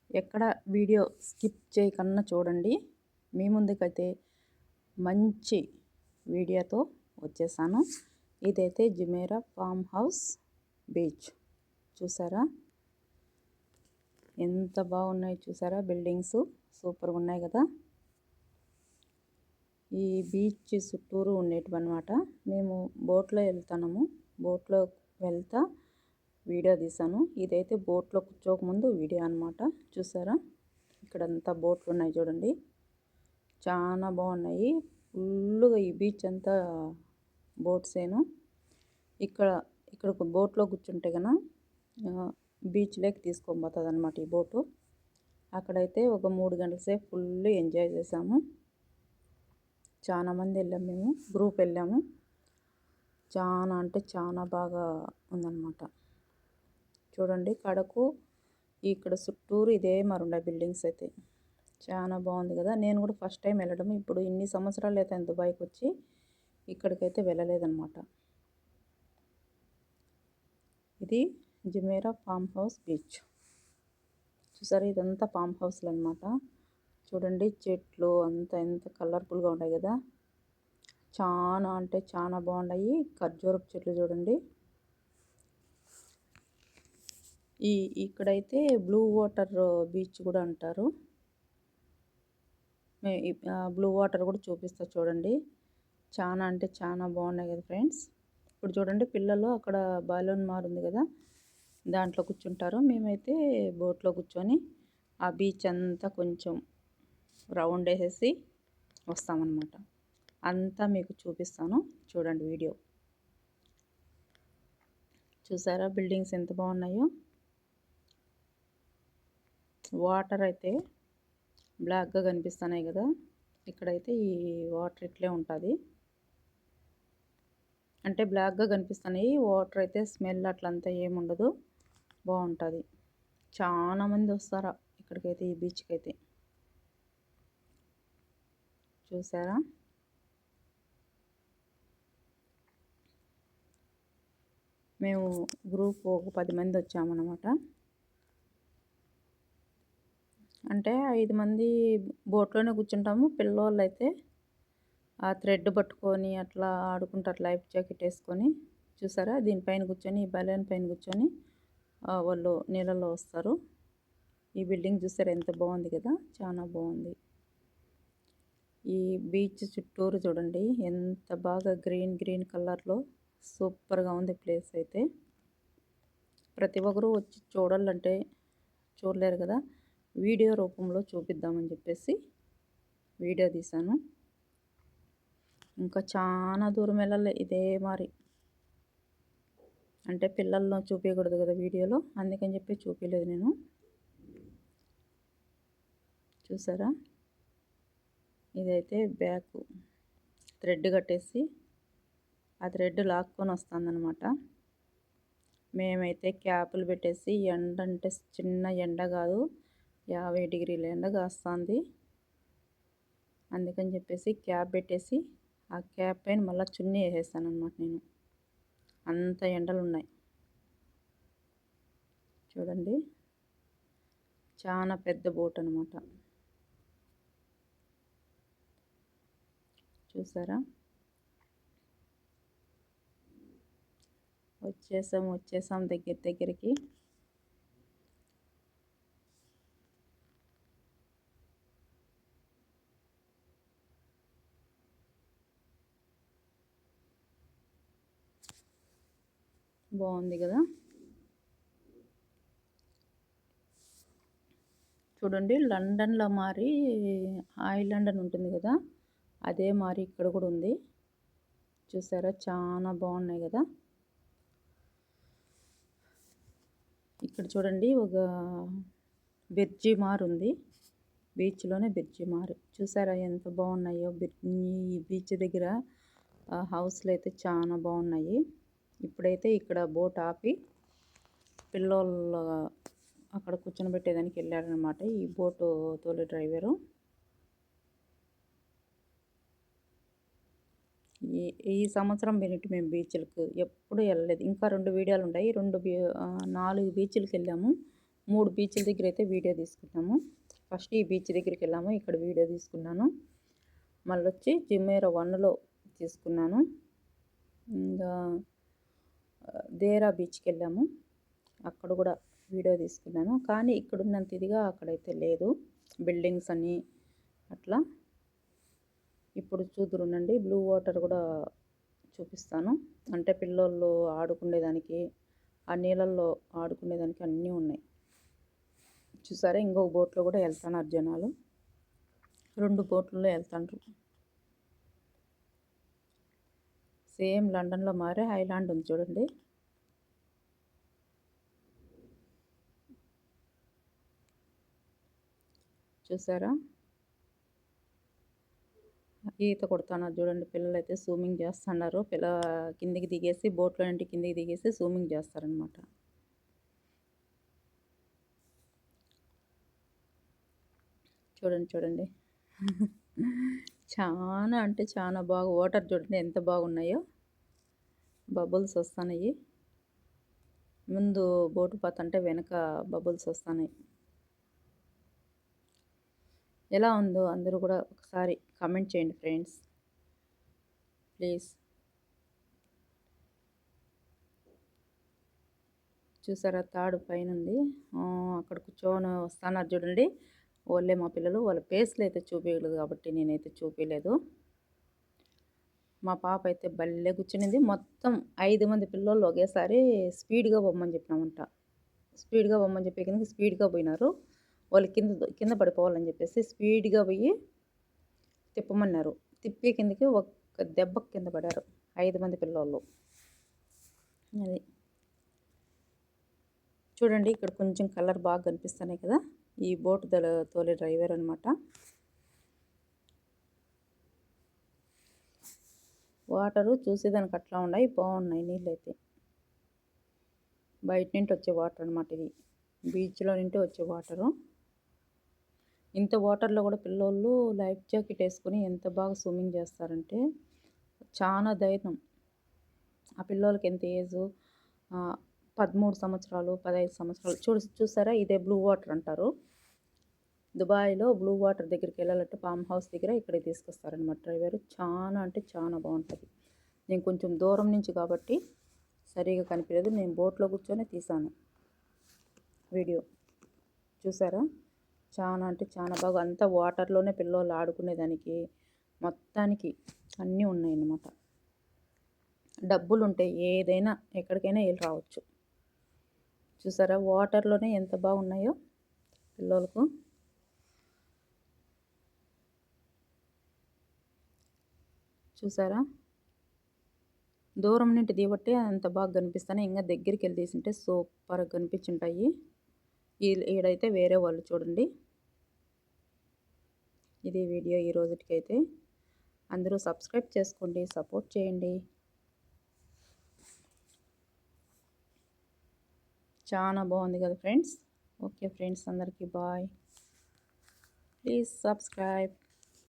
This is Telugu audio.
ఎక్కడ వీడియో స్కిప్ చేయకుండా చూడండి. మీ ముందుకైతే మంచి వీడియోతో వచ్చేసాను. ఇదైతే జుమేరా ఫామ్ హౌస్ బీచ్. చూసారా ఎంత బాగున్నాయి, చూసారా బిల్డింగ్స్ సూపర్గా ఉన్నాయి కదా. ఈ బీచ్ చుట్టూరు ఉండేటివన్నమాట. మేము బోట్లో వెళ్తున్నాము. బోట్లో వెళ్తా వీడియో తీసాను. ఇదైతే బోట్లో కూర్చోకముందు వీడియో అనమాట. చూసారా ఇక్కడంతా బోట్లు ఉన్నాయి చూడండి, చాలా బాగున్నాయి. ఫుల్లుగా ఈ బీచ్ అంతా బోట్సేను. ఇక్కడ బోట్లో కూర్చుంటే కన్నా బీచ్ లేక్ తీసుకొని పోతుంది అనమాట ఈ బోటు. అక్కడైతే ఒక 3 గంటల సేపు ఫుల్ ఎంజాయ్ చేసాము. చాలా మంది వెళ్ళాము, మేము గ్రూప్ వెళ్ళాము. చాలా అంటే చాలా బాగా ఉందన్నమాట. చూడండి కడకు ఇక్కడ చుట్టూరు ఇదే మరుండే బిల్డింగ్స్ అయితే చాలా బాగుంది కదా. నేను కూడా ఫస్ట్ టైం వెళ్ళడం. ఇప్పుడు ఇన్ని సంవత్సరాలు అయితే దుబాయ్కి వచ్చి ఇక్కడికైతే వెళ్ళలేదన్నమాట. ఇది జుమేరా ఫామ్ హౌస్ బీచ్. చూసారా ఇదంతా ఫామ్ హౌస్లు అనమాట. చూడండి చెట్లు అంతా ఎంత కలర్ఫుల్గా ఉన్నాయి కదా. చాలా అంటే చాలా బాగున్నాయి. ఖర్జూరపు చెట్లు చూడండి. ఇక్కడైతే బ్లూ వాటర్ బీచ్ కూడా అంటారు. బ్లూ వాటర్ కూడా చూపిస్తా చూడండి. చాలా అంటే చాలా బాగున్నాయి కదా ఫ్రెండ్స్. ఇప్పుడు చూడండి పిల్లలు అక్కడ బలూన్ మారుంది కదా, దాంట్లో కూర్చుంటారు. మేమైతే బోట్లో కూర్చొని ఆ బీచ్ అంతా కొంచెం రౌండ్ వేసేసి వస్తామన్నమాట. అంతా మీకు చూపిస్తాను చూడండి వీడియో. చూసారా బిల్డింగ్స్ ఎంత బాగున్నాయో. వాటర్ అయితే బ్లాక్గా కనిపిస్తున్నాయి కదా. ఇక్కడైతే ఈ వాటర్ ఇట్లే ఉంటుంది, అంటే బ్లాక్గా కనిపిస్తున్నాయి. వాటర్ అయితే స్మెల్ అట్లంతా ఏముండదు, బాగుంటుంది. చాలా మంది వస్తారా ఇక్కడికైతే, ఈ బీచ్కి అయితే. చూసారా మేము గ్రూప్ ఒక 10 మంది వచ్చామన్నమాట. అంటే 5 మంది బోట్లోనే కూర్చుంటాము. పిల్లవాళ్ళు అయితే ఆ థ్రెడ్ పట్టుకొని అట్లా ఆడుకుంటారు, లైఫ్ జాకెట్ వేసుకొని. చూసారా దీనిపైన కూర్చొని, ఈ బలూన్ పైన కూర్చొని వాళ్ళు నీళ్ళలో వస్తారు. ఈ బిల్డింగ్ చూసారా ఎంత బాగుంది కదా, చాలా బాగుంది. ఈ బీచ్ చుట్టూరు చూడండి ఎంత బాగా గ్రీన్ కలర్లో సూపర్గా ఉంది ప్లేస్ అయితే. ప్రతి ఒక్కరూ వచ్చి చూడాలంటే చూడలేరు కదా, వీడియో రూపంలో చూపిద్దామని చెప్పేసి వీడియో తీశాను. ఇంకా చాలా దూరం వెళ్ళాలి ఇదే మరి, అంటే పిల్లలను చూపించకూడదు కదా వీడియోలో, అందుకని చెప్పి చూపించలేదు నేను. చూసారా ఇదైతే బ్యాక్ థ్రెడ్ కట్టేసి ఆ థ్రెడ్ లాక్కొని వస్తుందన్నమాట. మేమైతే క్యాపులు పెట్టేసి, ఎండ అంటే చిన్న ఎండ కాదు, 50 డిగ్రీల ఎండ కాస్తుంది. అందుకని చెప్పేసి క్యాప్ పెట్టేసి ఆ క్యాప్ పైన మళ్ళీ చున్నీ వేసేస్తాను అనమాట నేను. అంత ఎండలు ఉన్నాయి చూడండి. చాలా పెద్ద బోట్ అనమాట. చూసారా వచ్చేసాం దగ్గరికి. బాగుంది కదా. చూడండి లండన్లో మారి ఐలాండ్ అని ఉంటుంది కదా, అదే మారి ఇక్కడ కూడా ఉంది. చూసారా చాలా బాగున్నాయి కదా. ఇక్కడ చూడండి ఒక బిర్జి మార్ ఉంది, బీచ్లోనే బిర్జి మార్. చూసారా ఎంత బాగున్నాయో. ఈ బీచ్ దగ్గర హౌస్లు అయితే చాలా బాగున్నాయి. ఇప్పుడైతే ఇక్కడ బోట్ ఆపి పిల్లోళ్ళు అక్కడ కూర్చొని పెట్టేదానికి వెళ్ళారనమాట ఈ బోటు తోలే డ్రైవరు. ఈ సంవత్సరం బెనిట్ మేము బీచ్లకు ఎప్పుడు వెళ్ళలేదు. ఇంకా 2 వీడియోలు ఉన్నాయి. 4 బీచ్లకు వెళ్ళాము. 3 బీచ్ల దగ్గర అయితే వీడియో తీసుకున్నాము. ఫస్ట్ ఈ బీచ్ దగ్గరికి వెళ్ళాము, ఇక్కడ వీడియో తీసుకున్నాను. మళ్ళీ వచ్చి జిమ్మేరా 1లో తీసుకున్నాను. ఇంకా దేరా బీచ్కి వెళ్ళాము, అక్కడ కూడా వీడియో తీసుకున్నాను. కానీ ఇక్కడ ఉన్నంత ఇదిగా అక్కడైతే లేదు, బిల్డింగ్స్ అని అట్లా. ఇప్పుడు చూదురునండి, బ్లూ వాటర్ కూడా చూపిస్తాను. అంటే పిల్లోళ్ళు ఆడుకునేదానికి, ఆ నీళ్ళల్లో ఆడుకునేదానికి అన్నీ ఉన్నాయి. చూసారా, ఇంకొక బోట్లో కూడా వెళ్తున్నారు జనాలు. 2 బోట్లలో వెళ్తాండ్రు. సేమ్ లండన్లో మారే ఐలాండ్ ఉంది చూడండి. చూసారా, ఈత కొడుతున్నారు చూడండి. పిల్లలు అయితే స్విమ్మింగ్ చేస్తున్నారు. కిందికి దిగేసి, బోట్లో నుండి కిందికి దిగేసి స్విమ్మింగ్ చేస్తారనమాట. చూడండి చూడండి, చాలా అంటే చాలా బాగా వాటర్ చూడండి ఎంత బాగున్నాయో. బబుల్స్ వస్తున్నాయి, ముందు బోటు పోతుంటే వెనక బబుల్స్ వస్తున్నాయి. ఎలా ఉందో అందరూ కూడా ఒకసారి కామెంట్ చేయండి ఫ్రెండ్స్, ప్లీజ్. చూసారా, తాడు పైన ఉంది, అక్కడ కూర్చొని వస్తున్నారు చూడండి. వాళ్ళే మా పిల్లలు. వాళ్ళ ఫేస్లు అయితే చూపించలేదు కాబట్టి నేనైతే చూపించలేదు. మా పాప అయితే భలే కూర్చునింది. మొత్తం 5 మంది పిల్లలు ఒకేసారి స్పీడ్గా పోమ్మని చెప్పినామంట. స్పీడ్గా పోమ్మని చెప్పే కింద స్పీడ్గా పోయినారు. వాళ్ళు కింద పడిపోవాలని చెప్పేసి స్పీడ్గా పోయి తిప్పమన్నారు. తిప్పే కిందకి ఒక్క దెబ్బకి కింద పడారు 5 మంది పిల్లోళ్ళు. అది చూడండి, ఇక్కడ కొంచెం కలర్ బాగా కనిపిస్తున్నాయి కదా. ఈ బోట్ తోలే డ్రైవర్ అనమాట. వాటరు చూసేదానికి అట్లా ఉన్నాయి, బాగున్నాయి నీళ్ళు అయితే. బయట నుండి వచ్చే వాటర్ అనమాట, ఇది బీచ్లో నుండి వచ్చే వాటరు. ఇంత వాటర్లో కూడా పిల్లోళ్ళు లైఫ్ జాకెట్ వేసుకొని ఎంత బాగా స్విమ్మింగ్ చేస్తారంటే చాలా ధైర్యం. ఆ పిల్లోళ్ళకి ఎంత ఏజు, 13 సంవత్సరాలు 15 సంవత్సరాలు. చూసారా, ఇదే బ్లూ వాటర్ అంటారు. దుబాయ్లో బ్లూ వాటర్ దగ్గరికి వెళ్ళాలంటే ఫామ్ హౌస్ దగ్గర ఇక్కడికి తీసుకొస్తారనమాట డ్రైవర్. చాలా అంటే చాలా బాగుంటుంది. నేను కొంచెం దూరం నుంచి కాబట్టి సరిగా కనిపించలేదు, నేను బోట్లో కూర్చొని తీసాను వీడియో. చూసారా, చాలా అంటే చాలా బాగా, అంతా వాటర్లోనే పిల్లలు ఆడుకునేదానికి మొత్తానికి అన్నీ ఉన్నాయన్నమాట. డబ్బులు ఉంటే ఏదైనా ఎక్కడికైనా వెళ్ళి రావచ్చు. చూసారా, వాటర్లోనే ఎంత బాగున్నాయో పిల్లలకు. చూసారా, దూరం నుండి దిగబట్టి అంత బాగా కనిపిస్తాయి. ఇంకా దగ్గరికి వెళ్ళి తీసుంటే సూపర్గా కనిపించుంటాయి. ఈడైతే వేరే వాళ్ళు చూడండి. ఇది వీడియో ఈ రోజుకైతే. అందరూ సబ్స్క్రైబ్ చేసుకోండి, సపోర్ట్ చేయండి. చాలా బాగుంది కదా ఫ్రెండ్స్. ఓకే ఫ్రెండ్స్, అందరికీ బాయ్. Please subscribe.